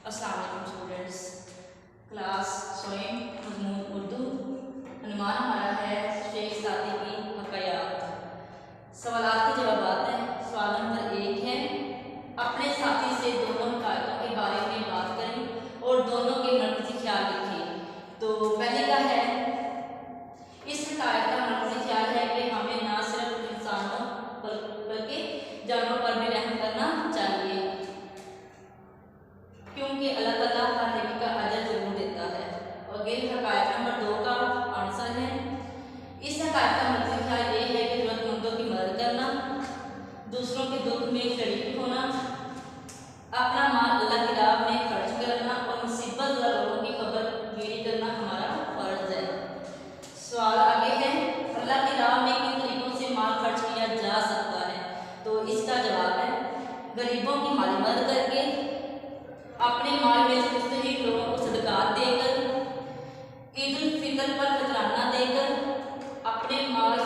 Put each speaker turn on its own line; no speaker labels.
अस्सलाम वालेकुम students. Class स्वयं मजमून उर्दू। अनुमान हमारा है शेख सादी की हकायात। सवालात के जवाब हैं। सवाल नंबर 1 है, अपने साथी से दोनों हकायतों के बारे में बात करें और दोनों के मरकजी ख्याल लिखें। तो पहले का है, इस हकायत का मरकजी ख्याल है कि हमें ना सिर्फ इंसानों बल्कि जानवरों पर भी रहम करना चाहिए, क्योंकि अल्लाह ताला हर नेकी का अजर जरूर देता है। और ये हकायत नंबर 2 का आंसर है, इस हकायत का मतलब ख्याल ये है कि जरूरतमंदों की मदद करना, दूसरों के दुख में शरीक होना, अपना माल अल्लाह की राह में खर्च करना और मुसीबत लोगों की खबर गिरी करना हमारा फर्ज है। सवाल आगे है, अल्लाह की राह में किन तरीकों से माल खर्च किया जा सकता है? तो इसका जवाब है, गरीबों की माली मदद करके, अपने माल में से मुस्तहिक लोगों को सदकात देकर, ईद उल फितर पर फितराना देकर, अपने माल